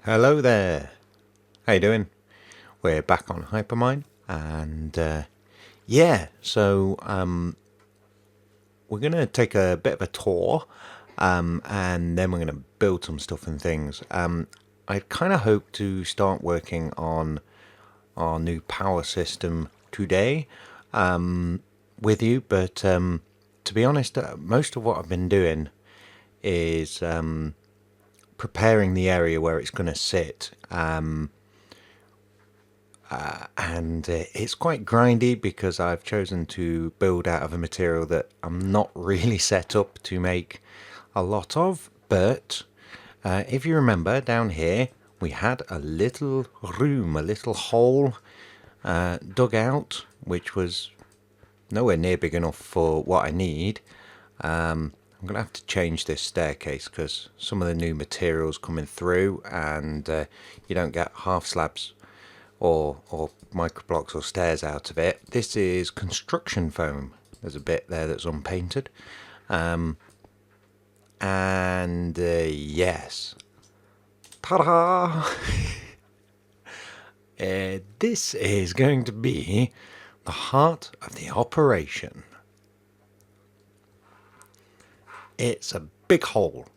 Hello there, how you doing? We're back on Hypermine, and yeah, so we're gonna take a bit of a tour, and then we're gonna build some stuff and things. I kind of hope to start working on our new power system today with you, but to be honest, most of what I've been doing is preparing the area where it's going to sit, and it's quite grindy because I've chosen to build out of a material that I'm not really set up to make a lot of. But if you remember, down here we had a little room, a little hole dug out, which was nowhere near big enough for what I need. I'm going to have to change this staircase because some of the new materials coming through, and you don't get half slabs or micro blocks or stairs out of it. This is construction foam. There's a bit there that's unpainted. And yes. Ta-da! This is going to be the heart of the operation. It's a big hole.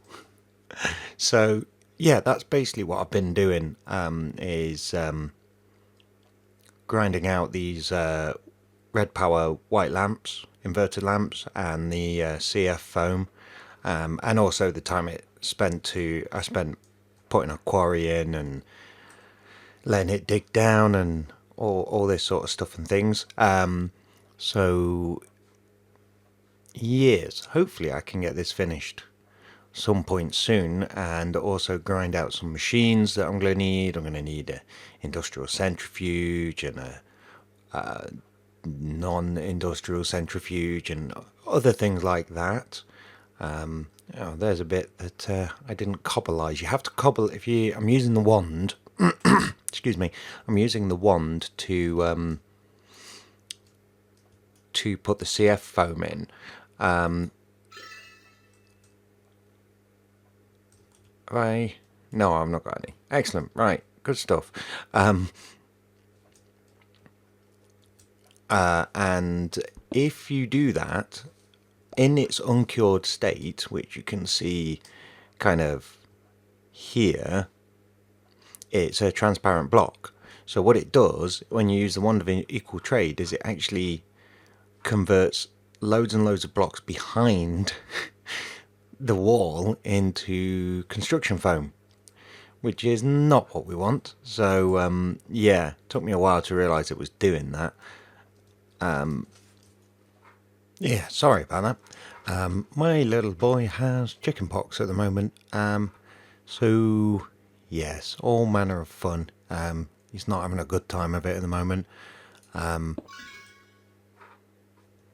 So yeah, that's basically what I've been doing, is grinding out these red power white lamps, inverted lamps, and the CF foam, and also the time I spent putting a quarry in and letting it dig down and all this sort of stuff and things. So yes, hopefully I can get this finished some point soon, and also grind out some machines that I'm going to need. I'm going to need an industrial centrifuge and a non-industrial centrifuge and other things like that. Oh, there's a bit that I didn't cobblize. You have to cobble if you. I'm using the wand. Excuse me. I'm using the wand to put the CF foam in. No, I've not got any. Excellent. Right. Good stuff. And if you do that in its uncured state, which you can see kind of here, it's a transparent block. So what it does when you use the wand of equal trade is it actually converts loads and loads of blocks behind the wall into construction foam, which is not what we want. So yeah, it took me a while to realize it was doing that. Yeah, sorry about that. My little boy has chickenpox at the moment, so yes, all manner of fun. He's not having a good time of it at the moment.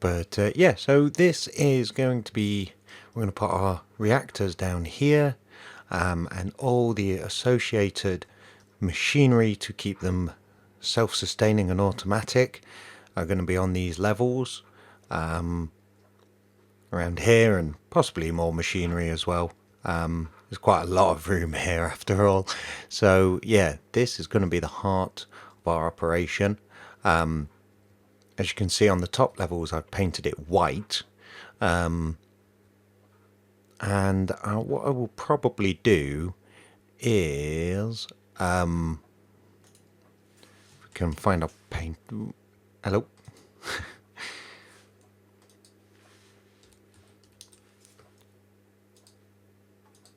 But yeah, so this is going to be, we're going to put our reactors down here, and all the associated machinery to keep them self-sustaining and automatic are going to be on these levels around here, and possibly more machinery as well. There's quite a lot of room here after all. So yeah, this is going to be the heart of our operation. As you can see on the top levels, I've painted it white. And what I will probably do is, if we can find a paint. Hello.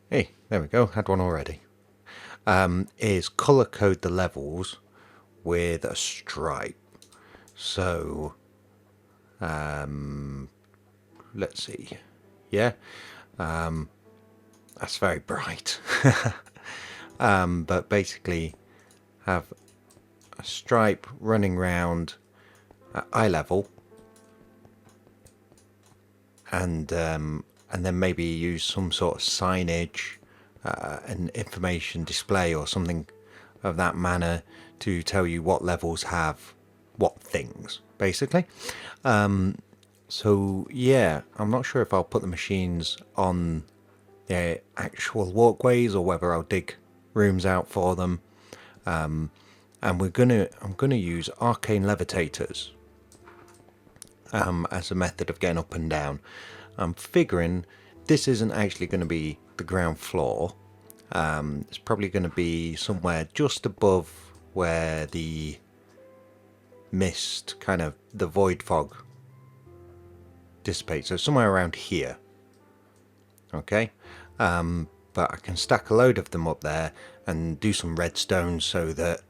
Hey, there we go. Had one already. Is color code the levels with a stripe. So, let's see. Yeah, that's very bright. But basically, have a stripe running round at eye level, and a and then maybe use some sort of signage, an information display or something of that manner to tell you what levels have what things, basically. So yeah, I'm not sure if I'll put the machines on the actual walkways or whether I'll dig rooms out for them. And I'm gonna use arcane levitators as a method of getting up and down. I'm figuring this isn't actually going to be the ground floor. It's probably going to be somewhere just above where the mist, kind of the void fog, dissipates. So somewhere around here. Okay. But I can stack a load of them up there and do some redstone so that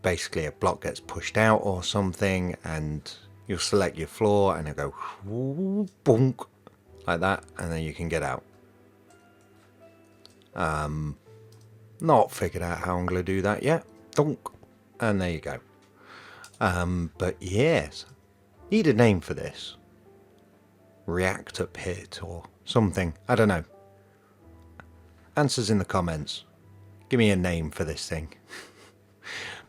basically a block gets pushed out or something, and you'll select your floor and it'll go bonk like that, and then you can get out. Not figured out how I'm going to do that yet. Donk. And there you go. But yes, need a name for this. Reactor pit or something. I don't know. Answers in the comments. Give me a name for this thing.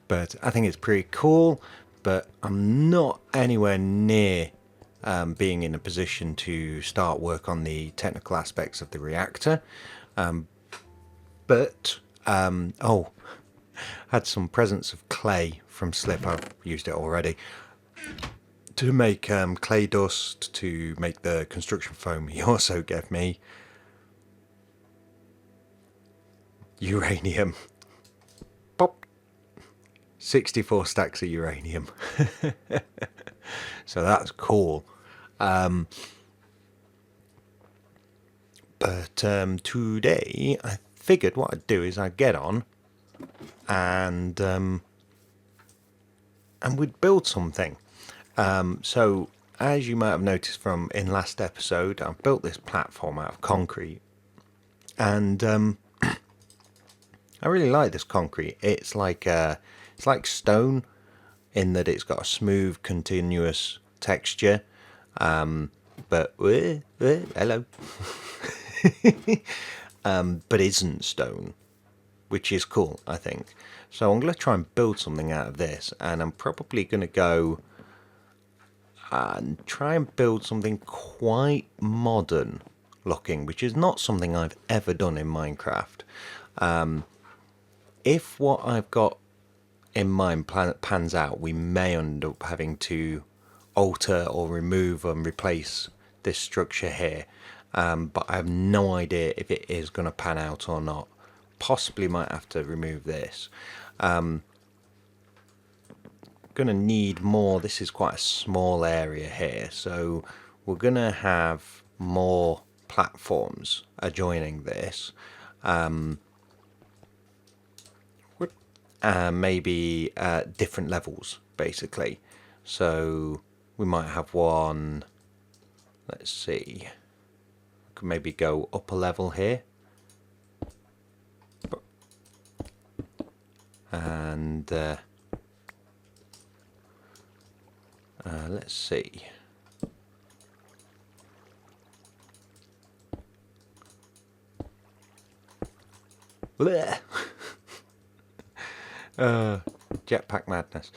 But I think it's pretty cool, but I'm not anywhere near being in a position to start work on the technical aspects of the reactor. Oh, had some presents of clay from Slip. I've used it already to make clay dust to make the construction foam. He also gave me uranium. Pop. 64 stacks of uranium. So that's cool. But today I figured what I'd do is I'd get on and we'd build something. So as you might have noticed from in last episode, I built this platform out of concrete, and I really like this concrete. It's like stone in that it's got a smooth, continuous texture. But hello, but isn't stone, which is cool, I think. So I'm going to try and build something out of this, and I'm probably going to go and try and build something quite modern looking, which is not something I've ever done in Minecraft. If what I've got in mind pans out, we may end up having to alter or remove and replace this structure here. But I have no idea if it is going to pan out or not. Possibly might have to remove this. Going to need more. This is quite a small area here, so we're going to have more platforms adjoining this. Maybe different levels, basically. So we might have one. Let's see. We could maybe go up a level here. And let's see. Jetpack madness.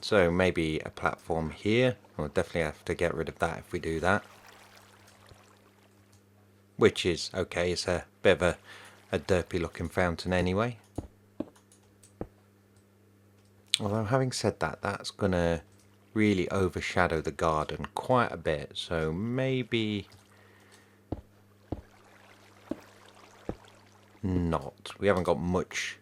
So maybe a platform here. We'll definitely have to get rid of that if we do that. Which is okay, it's a bit of a derpy looking fountain anyway. Although having said that, that's gonna really overshadow the garden quite a bit, so maybe not. We haven't got much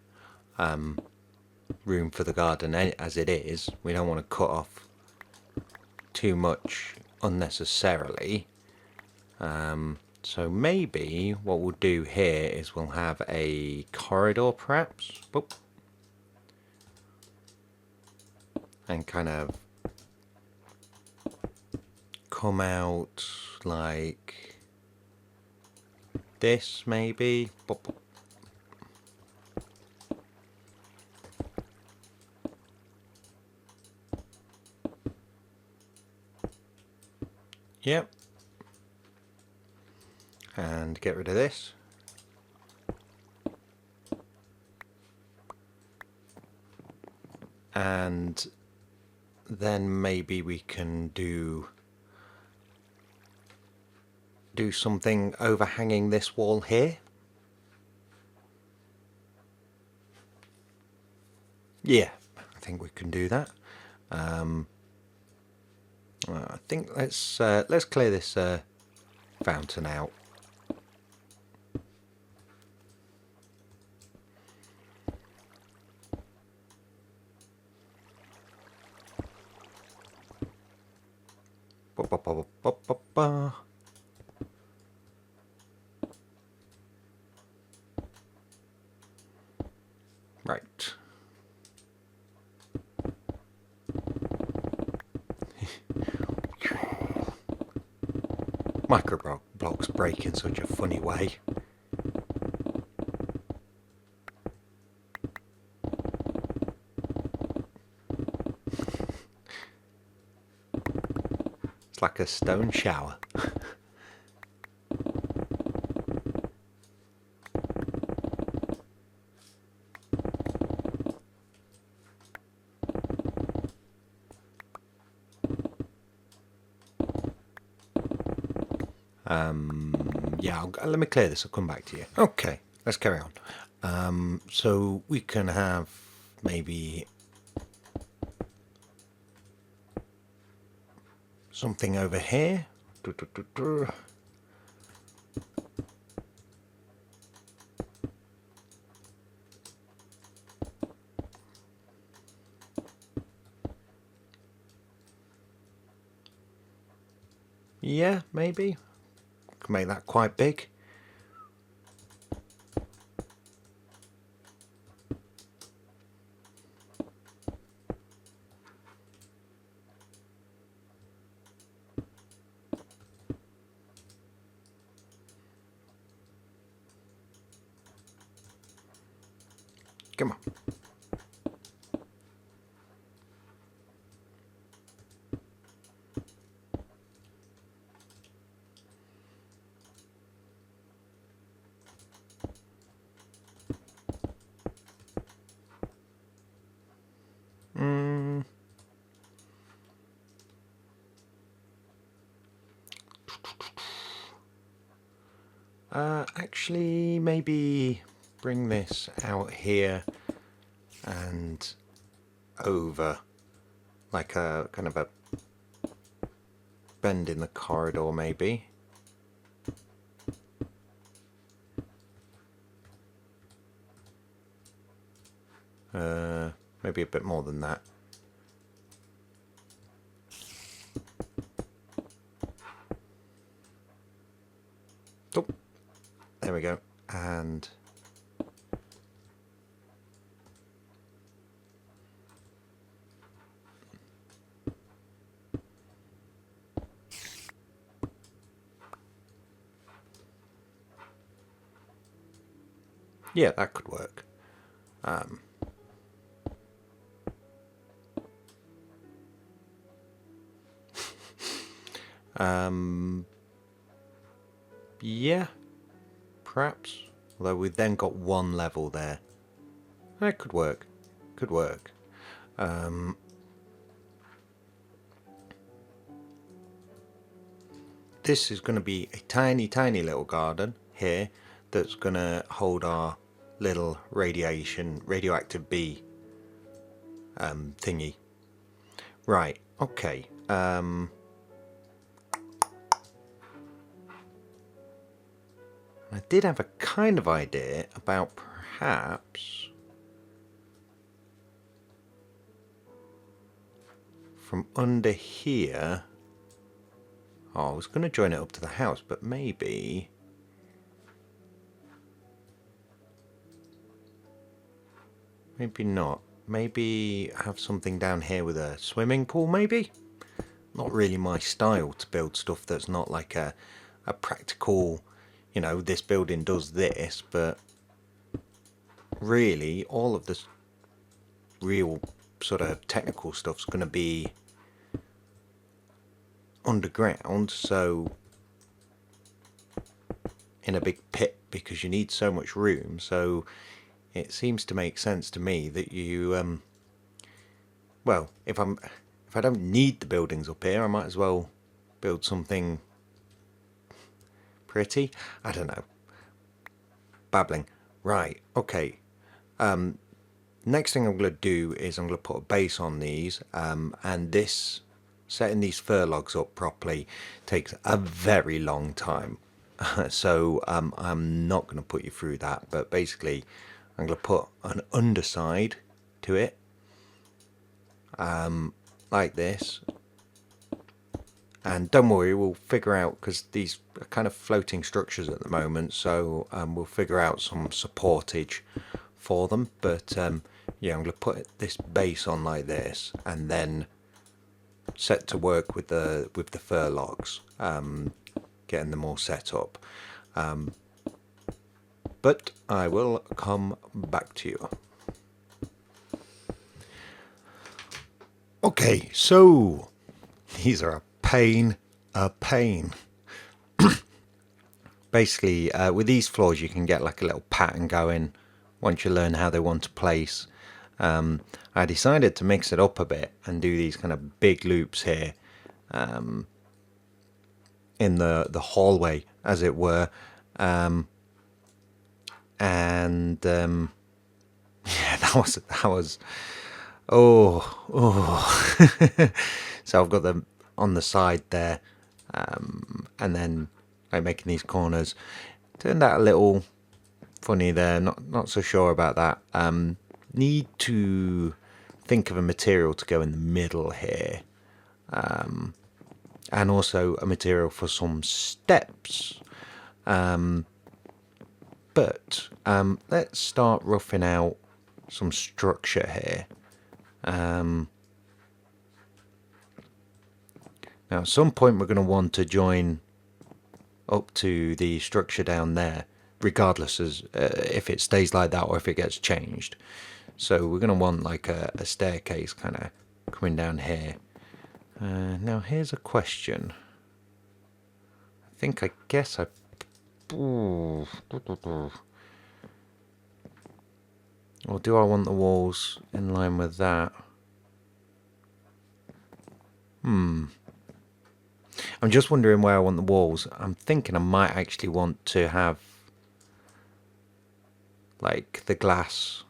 room for the garden as it is. We don't want to cut off too much unnecessarily. So maybe what we'll do here is we'll have a corridor perhaps. Whoop. And kind of come out like this maybe. Boop. Yep. and get rid of this. And then maybe we can do something overhanging this wall here. Yeah, I think we can do that. I think let's clear this fountain out. Ba, ba, ba, ba, ba, ba. Right. Micro blocks break in such a funny way. It's like a stone shower. Yeah, let me clear this, I'll come back to you. Okay, let's carry on. So we can have maybe something over here. Yeah, maybe. Can make that quite big. Come on. Actually, maybe bring this out here and over, like a kind of a bend in the corridor, maybe. Maybe a bit more than that. Oh, there we go. And yeah, that could work. Yeah, perhaps. Although we've then got one level there. That could work. Could work. This is going to be a tiny, tiny little garden here that's going to hold our little radioactive bee thingy. Right, okay. I did have a kind of idea about perhaps from under here. Oh, I was going to join it up to the house, but maybe not. Maybe have something down here with a swimming pool, maybe? Not really my style to build stuff that's not like a practical, you know, this building does this, but really all of this real sort of technical stuff's going to be underground, so in a big pit because you need so much room. So it seems to make sense to me that you well, if I don't need the buildings up here, I might as well build something pretty. I don't know. Babbling. Right. Okay. Next thing I'm going to do is I'm going to put a base on these, and this setting these fir logs up properly takes a very long time. So I'm not going to put you through that, but basically I'm going to put an underside to it, like this. And don't worry, we'll figure out, because these are kind of floating structures at the moment, so we'll figure out some supportage for them. But yeah, I'm going to put this base on like this, and then set to work with the fir logs, getting them all set up. But I will come back to you. Okay, so these are a pain. Basically, with these floors you can get like a little pattern going once you learn how they want to place. I decided to mix it up a bit and do these kind of big loops here, in the hallway, as it were, and yeah, that was oh. So I've got them on the side there, and then like making these corners. Turned out a little funny there. Not so sure about that. Need to think of a material to go in the middle here, and also a material for some steps. But let's start roughing out some structure here. Now at some point we're going to want to join up to the structure down there, regardless as if it stays like that or if it gets changed. So we're going to want like a staircase kind of coming down here. Now here's a question. I guess I... Or do I want the walls in line with that? I'm just wondering where I want the walls. I'm thinking I might actually want to have like the glass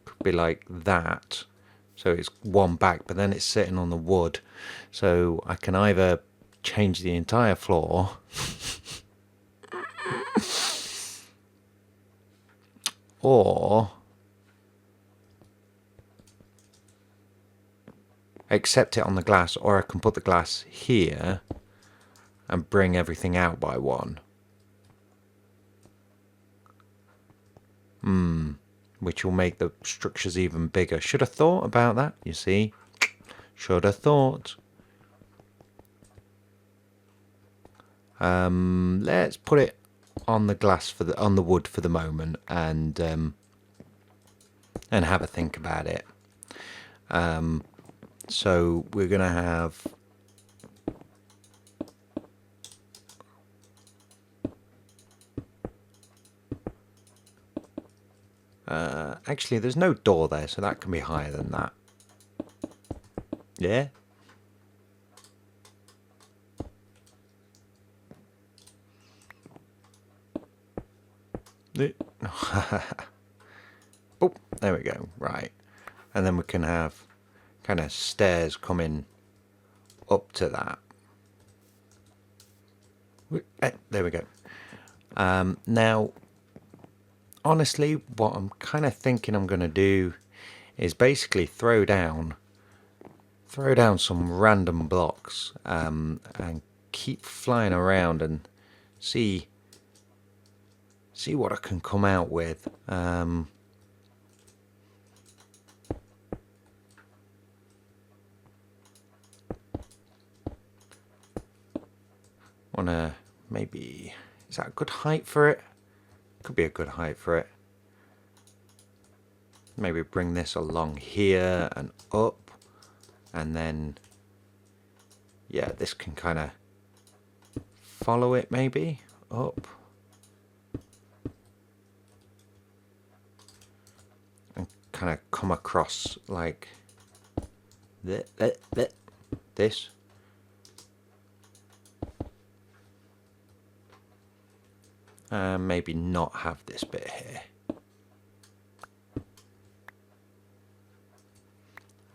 could be like that, so it's one back, but then it's sitting on the wood. So I can either change the entire floor or accept it on the glass, or I can put the glass here and bring everything out by one. Which will make the structures even bigger. Should have thought about that, you see. Should have thought. Let's put it on the glass on the wood for the moment, and have a think about it. So we're gonna have actually there's no door there, so that can be higher than that. Yeah. Oh, there we go. Right, and then we can have kind of stairs coming up to that. There we go. Now, honestly, what I'm kind of thinking I'm going to do is basically throw down some random blocks, and keep flying around and see what I can come out with. Wanna maybe, is that a good height for it? Could be a good height for it. Maybe bring this along here and up, and then yeah, this can kind of follow it maybe up. And kind of come across like this. And maybe not have this bit here.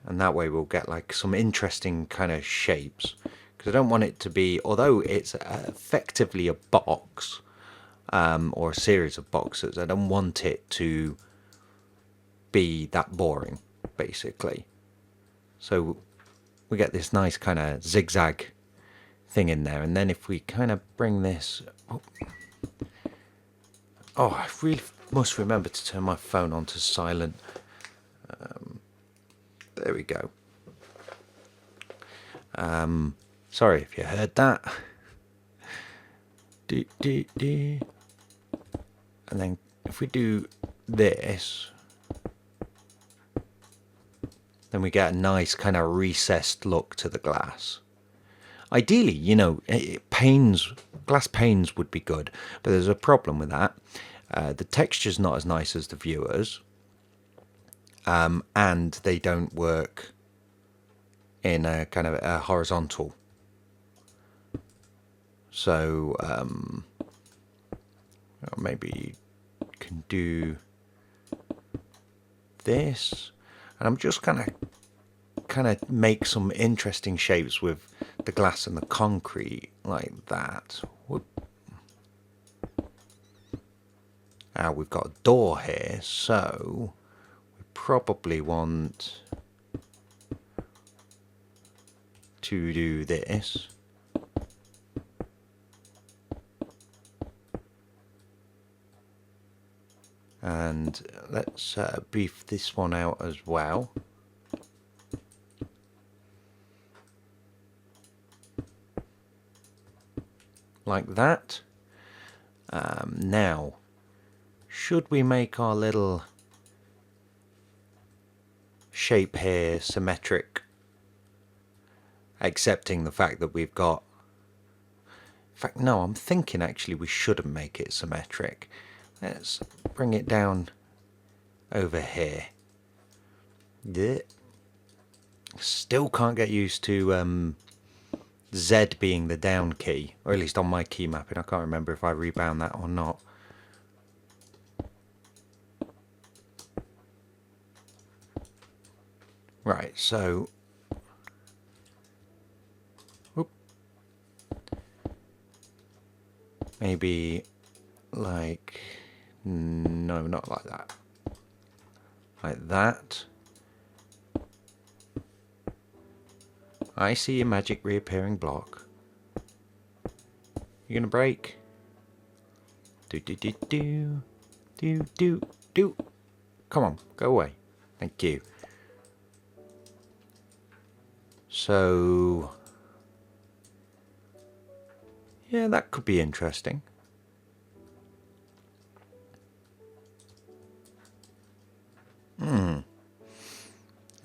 And that way we'll get like some interesting kind of shapes. Because I don't want it to be, although it's effectively a box, or a series of boxes, I don't want it to be that boring, basically. So we get this nice kind of zigzag thing in there. And then if we kind of bring this... Oh, I really must remember to turn my phone on to silent. There we go. Sorry if you heard that. And then if we do this, then we get a nice kind of recessed look to the glass. Ideally, you know, glass panes would be good, but there's a problem with that. The texture's not as nice as the viewers, and they don't work in a kind of a horizontal. So maybe you can do this, and I'm just kind of make some interesting shapes with the glass and the concrete like that. Now we've got a door here, so we probably want to do this. And let's beef this one out as well. Like that. Now, should we make our little shape here symmetric, accepting the fact that we've got... In fact, no, I'm thinking actually we shouldn't make it symmetric. Let's bring it down over here. Yeah. Still can't get used to Z being the down key, or at least on my key mapping. I can't remember if I rebound that or not. Right, so maybe like, no, not like that. Like that. I see a magic reappearing block. You gonna break? Do do do do do do do. Come on, go away. Thank you. So yeah, that could be interesting.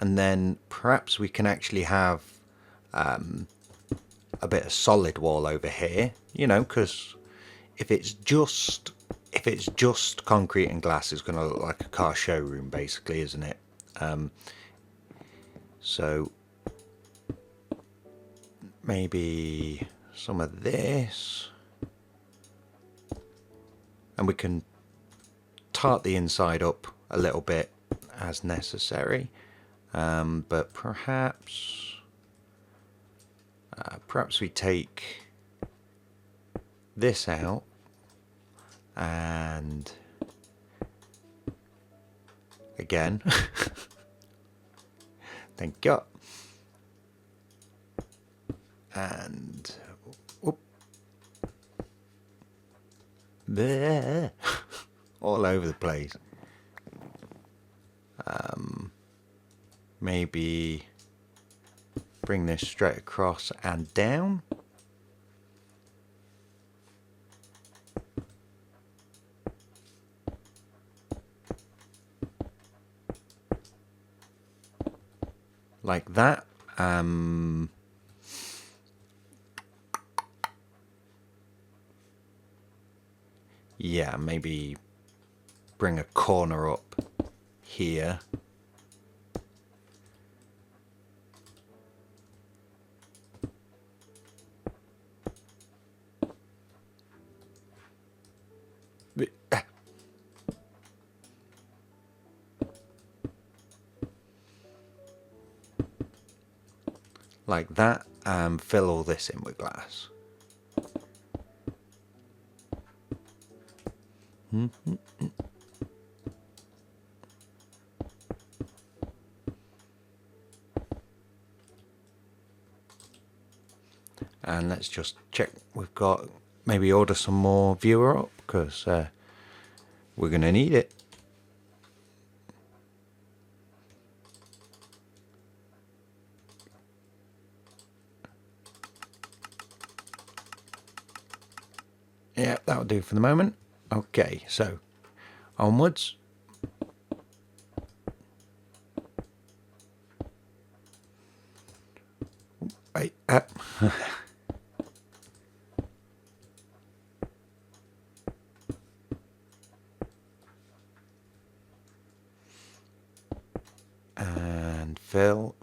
And then perhaps we can actually have a bit of solid wall over here, you know, because if it's just concrete and glass, it's going to look like a car showroom, basically, isn't it? So maybe some of this, and we can tart the inside up a little bit as necessary, but perhaps we take this out and again thank God, and there all over the place. Maybe bring this straight across and down. Like that. yeah, maybe bring a corner up here. Like that, and fill all this in with glass. And let's just check we've got, maybe order some more viewer up, because we're going to need it. Yeah, that'll do for the moment. Okay, so onwards. Wait, and fill.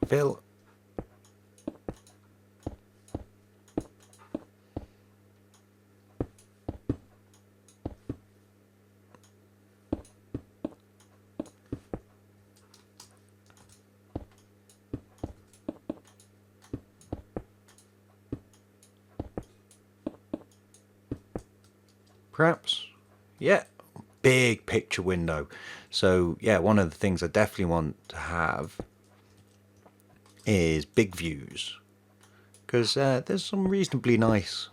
Perhaps. Yeah, big picture window. So yeah, one of the things I definitely want to have is big views, because there's some reasonably nice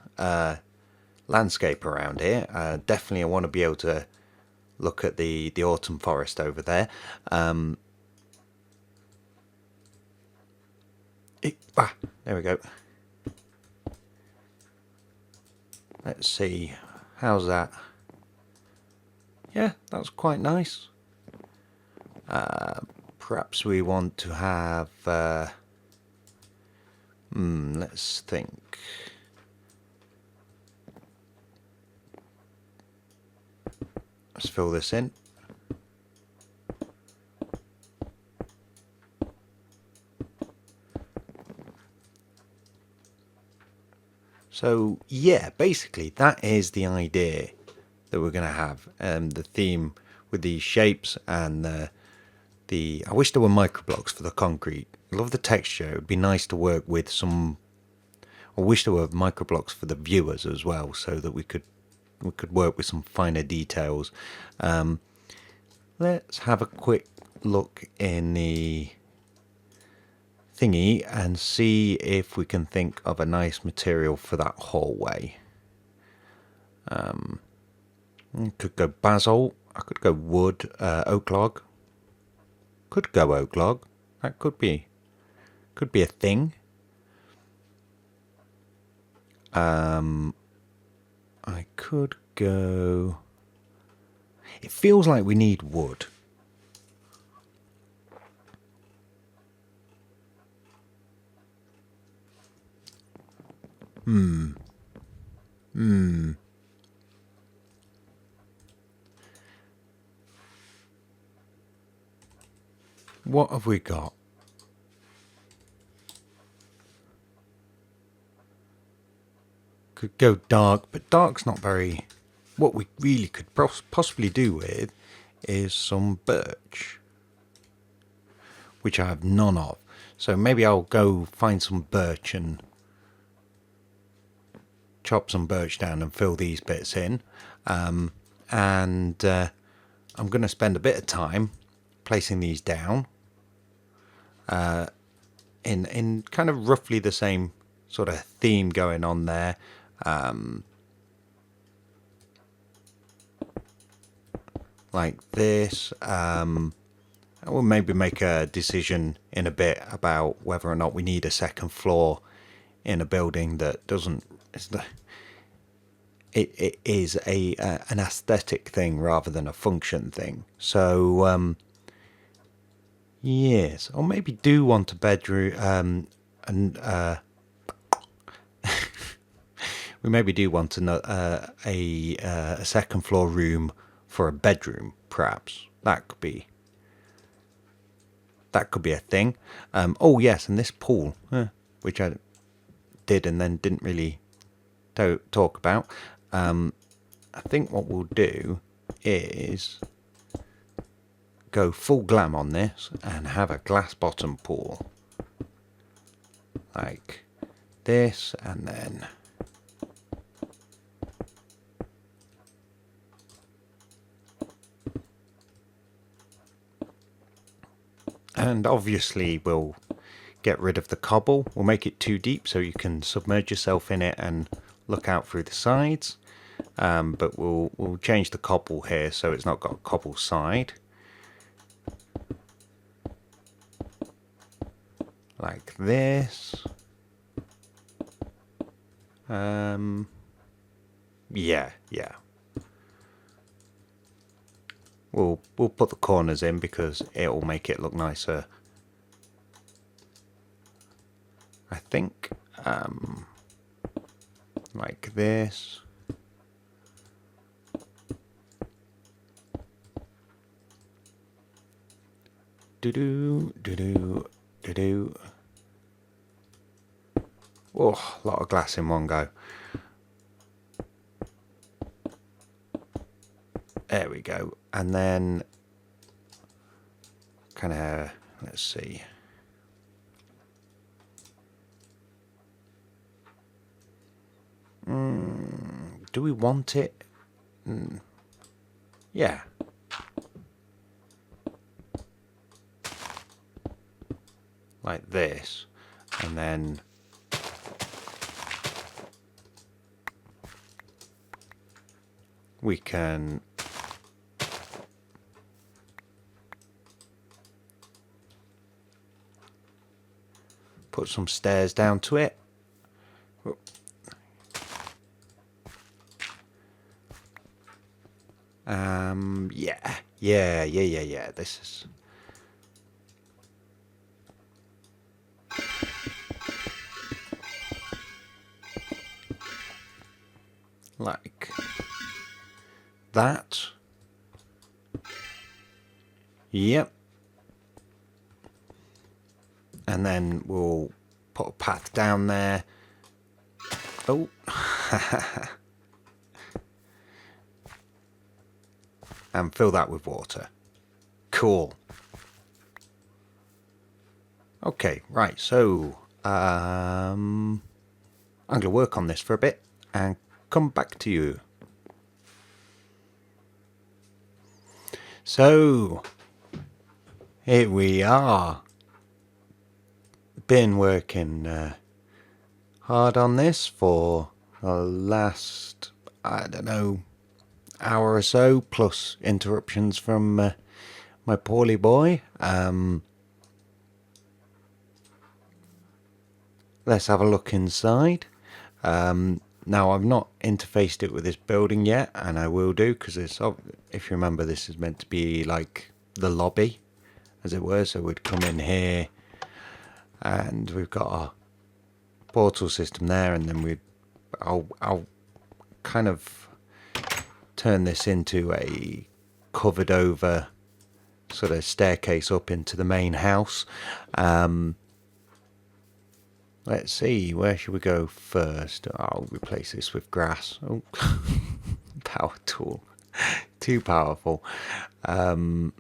landscape around here. Definitely I want to be able to look at the autumn forest over there. There we go. Let's see, how's that? Yeah, that's quite nice. Perhaps we want to have let's think. Let's fill this in. So yeah, basically that is the idea that we're going to have. The theme with these shapes and the I wish there were microblocks for the concrete. I love the texture. It would be nice to work with some. I wish there were microblocks for the viewers as well, so that we could work with some finer details. Let's have a quick look in the thingy and see if we can think of a nice material for that hallway. Could go basalt. I could go wood, oak log. Could go oak log. That could be a thing. I could go. It feels like we need wood. What have we got? Could go dark, but dark's not very. What we really could possibly do with is some birch, which I have none of. So maybe I'll go find some birch and chop some birch down and fill these bits in. And I'm going to spend a bit of time placing these down in kind of roughly the same sort of theme going on there. Like this. We'll maybe make a decision in a bit about whether or not we need a second floor in a building that doesn't. It is an aesthetic thing rather than a function thing. So yes, or maybe do want a bedroom. And We maybe do want a second floor room for a bedroom, perhaps. That could be a thing. Oh yes, and this pool, which I did and then didn't really talk about. I think what we'll do is go full glam on this and have a glass bottom pool like this, and then obviously we'll get rid of the cobble. We'll make it too deep so you can submerge yourself in it and look out through the sides, but we'll change the cobble here so it's not got a cobble side. Like this. Yeah. We'll put the corners in because it will make it look nicer. I think like this. Do. Oh, a lot of glass in one go. There we go. And then kind of, let's see. Do we want it? Yeah. Like this. And then we can put some stairs down to it. Yeah. This is like that. Yep. And then we'll put a path down there. Oh. And fill that with water. Cool. Okay, right, so I'm going to work on this for a bit and come back to you. So, here we are. Been working hard on this for the last, I don't know, hour or so, plus interruptions from my poorly boy. Let's have a look inside. Now, I've not interfaced it with this building yet, and I will do, because it's, if you remember, this is meant to be like the lobby, as it were. So we'd come in here, and we've got our portal system there, and then I'll kind of turn this into a covered over sort of staircase up into the main house. Let's see, where should we go first? I'll replace this with grass. Oh, power tool. Too powerful. Yep,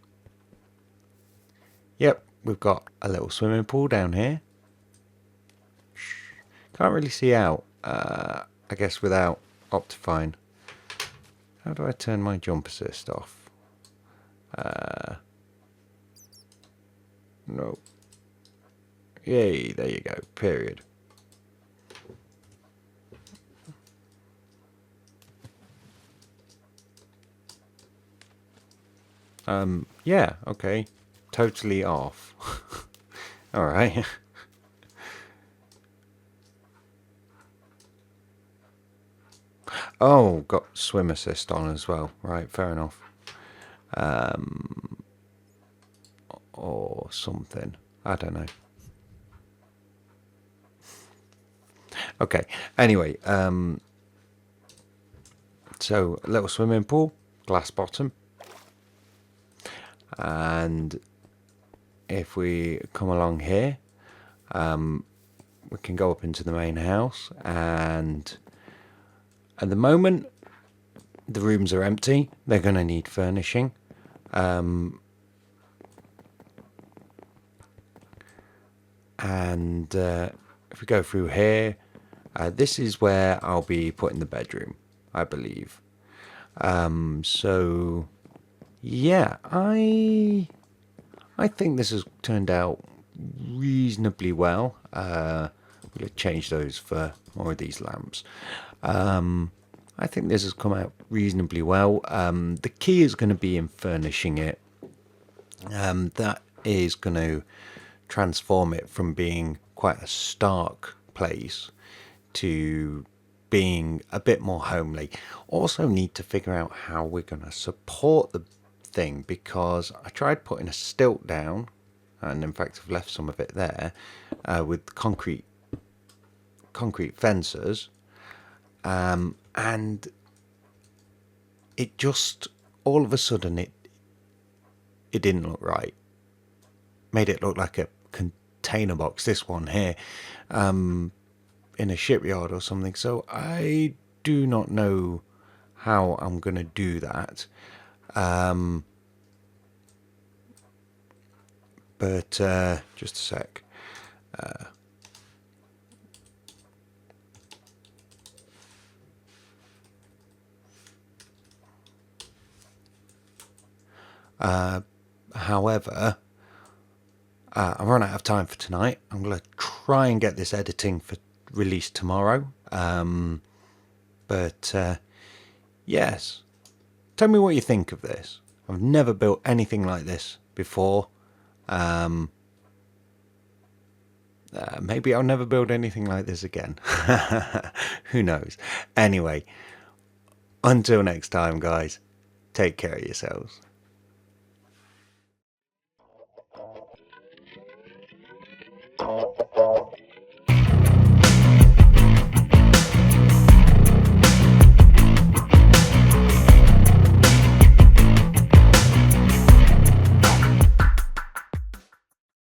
we've got a little swimming pool down here. Can't really see out, I guess, without Optifine. How do I turn my jump assist off? No. Yay, there you go, period. Yeah, okay. Totally off. Alright. Oh, got swim assist on as well. Right, fair enough. Or something. I don't know. Okay, anyway, So a little swimming pool, glass bottom, and if we come along here, we can go up into the main house, and at the moment the rooms are empty. They're going to need furnishing. And if we go through here, this is where I'll be putting the bedroom, I believe. So yeah, I think this has turned out reasonably well. We'll change those for more of these lamps. I think this has come out reasonably well. The key is going to be in furnishing it. That is going to transform it from being quite a stark place to being a bit more homely. Also need to figure out how we're going to support the thing, because I tried putting a stilt down, and in fact I've left some of it there, with concrete fences, and it just all of a sudden it didn't look right. Made it look like a container box, this one here, in a shipyard or something. So I do not know how I'm going to do that. But just a sec. However, I've run out of time for tonight. I'm going to try and get this editing for release tomorrow. But yes, tell me what you think of this. I've never built anything like this before. Maybe I'll never build anything like this again. Who knows? Anyway, until next time, guys, take care of yourselves.